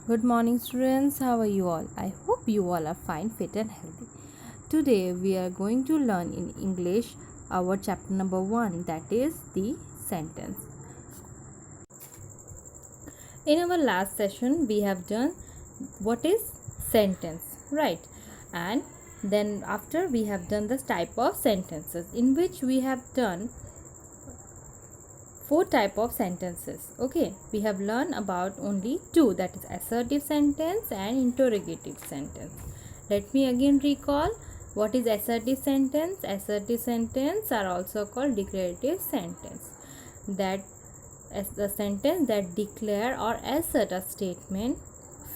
Good morning, students. How are you all? I hope you all are fine, fit, and healthy. Today, we are going to learn in English our chapter number 1, that is the sentence. In our last session, we have done what is sentence, right? And then, after we have done the type of sentences, in which we have done four type of sentences. Okay, we have learned about only two, that is assertive sentence and interrogative sentence. Let me again recall what is assertive sentence. Assertive sentence are also called declarative sentence, that as the sentence that declare or assert a statement,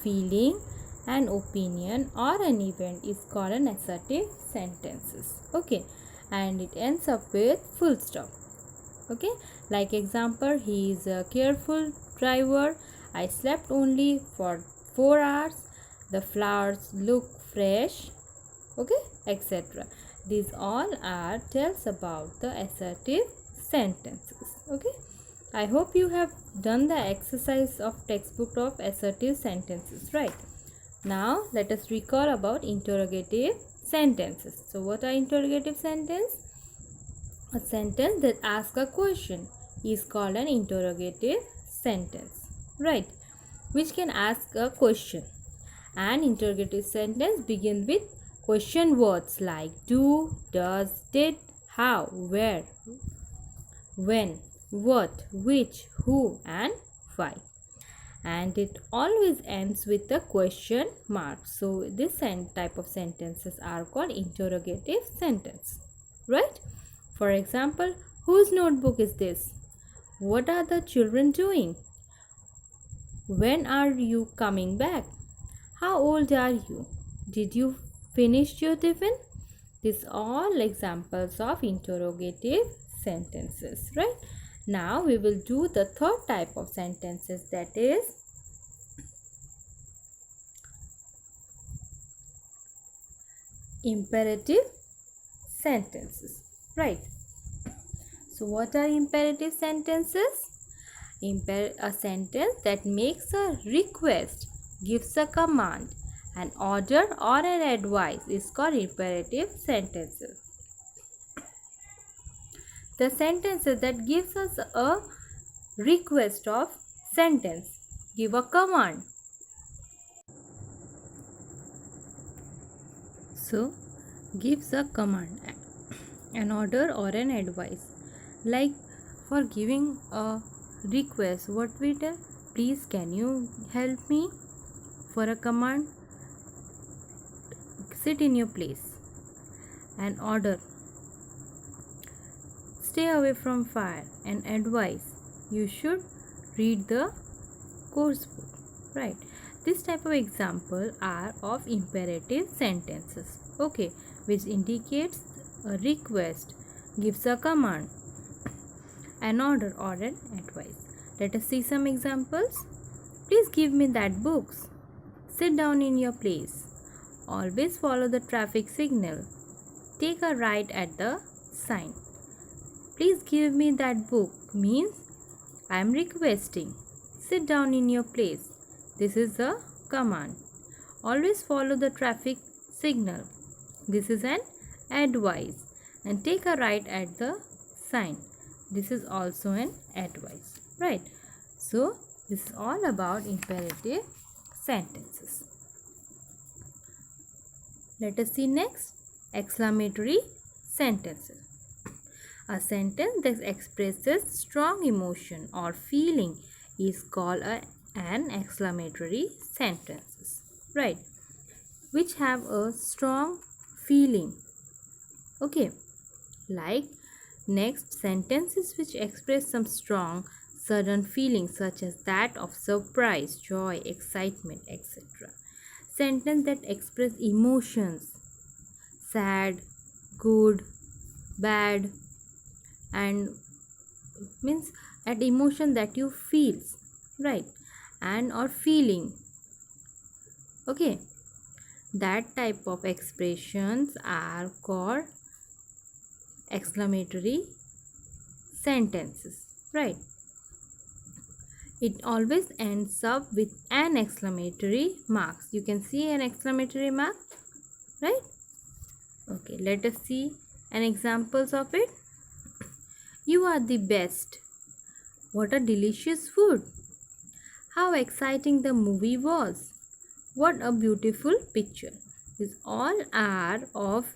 feeling, an opinion or an event is called an assertive sentences. Okay, and it ends up with full stop. Okay, like example, he is a careful driver. I slept only for 4 hours. The flowers look fresh. Okay, etc. These all are tells about the assertive sentences. Okay, I hope you have done the exercise of textbook of assertive sentences, right? Now let us recall about interrogative sentences. So what are interrogative sentences? A sentence that asks a question is called an interrogative sentence, right? Which can ask a question. An interrogative sentence begins with question words like do, does, did, how, where, when, what, which, who, and why. And it always ends with a question mark. So this type of sentences are called interrogative sentence, right? For example, whose notebook is this? What are the children doing? When are you coming back? How old are you? Did you finish your tiffin? These all examples of interrogative sentences, right? Now we will do the third type of sentences, that is imperative sentences, right? So what are imperative sentences? A sentence that makes a request, gives a command, an order or an advice is called imperative sentences. The sentences that gives us a request of sentence, give a command. So gives a command, an order or an advice. Like for giving a request, what we tell? Please can you help me? For a command, sit in your place. An order, stay away from fire. An advice, you should read the course book, right? This type of example are of imperative sentences, okay, which indicates a request, gives a command, an order or an advice. Let us see some examples. Please give me that books. Sit down in your place. Always follow the traffic signal. Take a right at the sign. Please give me that book means I am requesting. Sit down in your place. This is a command. Always follow the traffic signal. This is an advice. And take a right at the sign. This is also an advice, right? So this is all about imperative sentences. Let us see next, exclamatory sentences. A sentence that expresses strong emotion or feeling is called an exclamatory sentence, right? Which have a strong feeling. Okay, like next sentences which express some strong sudden feelings such as that of surprise, joy, excitement, etc. Sentence that express emotions, sad, good, bad, and means at emotion that you feel, right? And or feeling, okay, that type of expressions are called exclamatory sentences, right? it always ends up with an exclamatory mark. You can see an exclamatory mark, right? Okay, let us see an examples of it. You are the best. What a delicious food. How exciting the movie was. What a beautiful picture. These all are of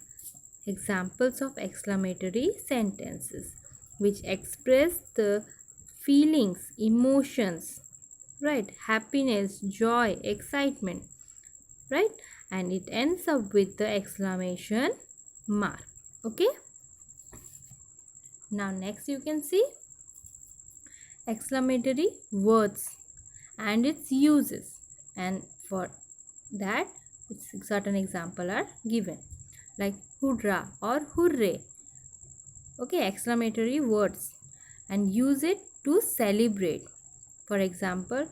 examples of exclamatory sentences which express the feelings, emotions, right? Happiness, joy, excitement, right? And it ends up with the exclamation mark. Okay. Now next you can see exclamatory words and its uses, and for that certain example are given like hoorah or hooray. Okay, exclamatory words, and use it to celebrate. For example,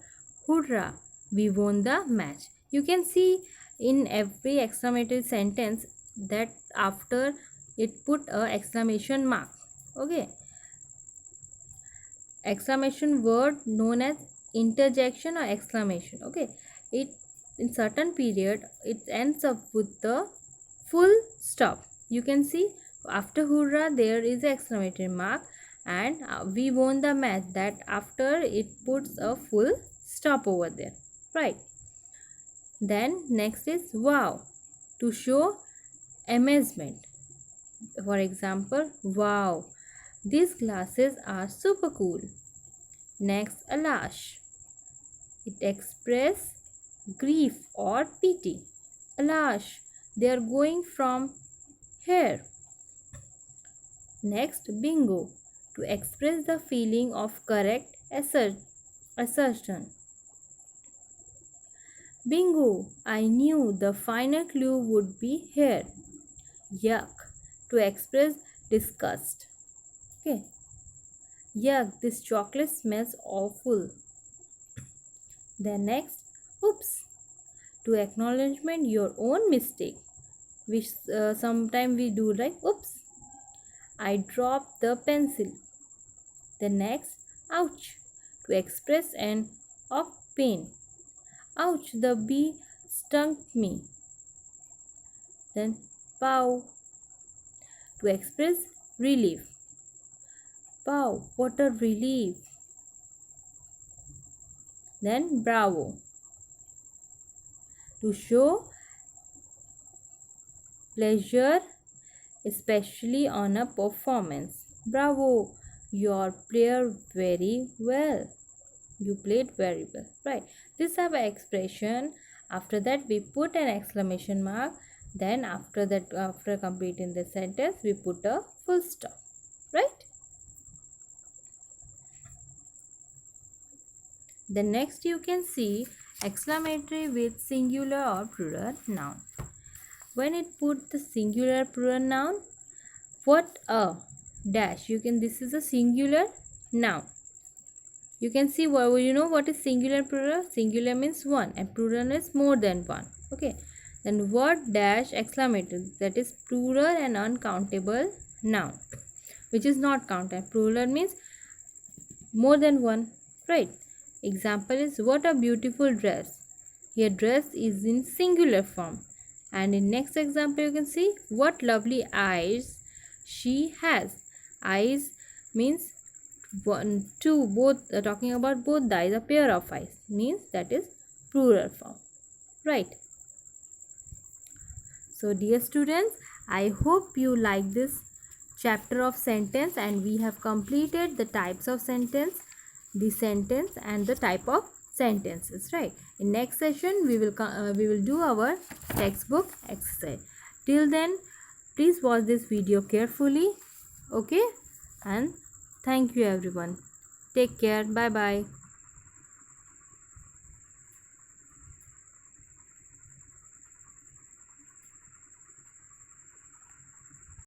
hoorah, we won the match. You can see in every exclamatory sentence that after it put a exclamation mark. Okay, exclamation word known as interjection or exclamation. Okay, it in certain period it ends up with the full stop. You can see after hoorah there is an exclamatory mark, and we won the match, that after it puts a full stop over there, right? Then next is wow, to show amazement. For example, wow, these glasses are super cool. Next, alash, it expresses grief or pity. Alash, they are going from here. Next, bingo, to express the feeling of correct assertion. Bingo, I knew the final clue would be here. Yuck, to express disgust. Okay. Yuck, this chocolate smells awful. Then next, oops, to acknowledgement your own mistake, which sometimes we do like oops, I dropped the pencil. The next, ouch, to express an of pain. Ouch, the bee stung me. Then pow, to express relief. Pow, what a relief. Then bravo, to show pleasure, especially on a performance. Bravo, your player very well. You played very well, right? This have an expression. After that we put an exclamation mark. Then after that, after completing the sentence, we put a full stop, right? The next you can see exclamatory with singular or plural noun. When it put the singular plural noun, what a dash, you can, this is a singular noun. You can see, well, you know what is singular plural? Singular means one and plural is more than one. Okay, then what dash exclamatory, that is plural and uncountable noun, which is not counted. Plural means more than one, right? Example is what a beautiful dress. Here dress is in singular form. And in next example you can see what lovely eyes she has. Eyes means one, two, both, talking about both the eyes, a pair of eyes, means that is plural form, right? So dear students, I hope you like this chapter of sentence, and we have completed the types of sentence, the sentence and the type of sentences, right? In next session we will do our textbook exercise. Till then, please watch this video carefully, okay? And thank you everyone. Take care. Bye bye.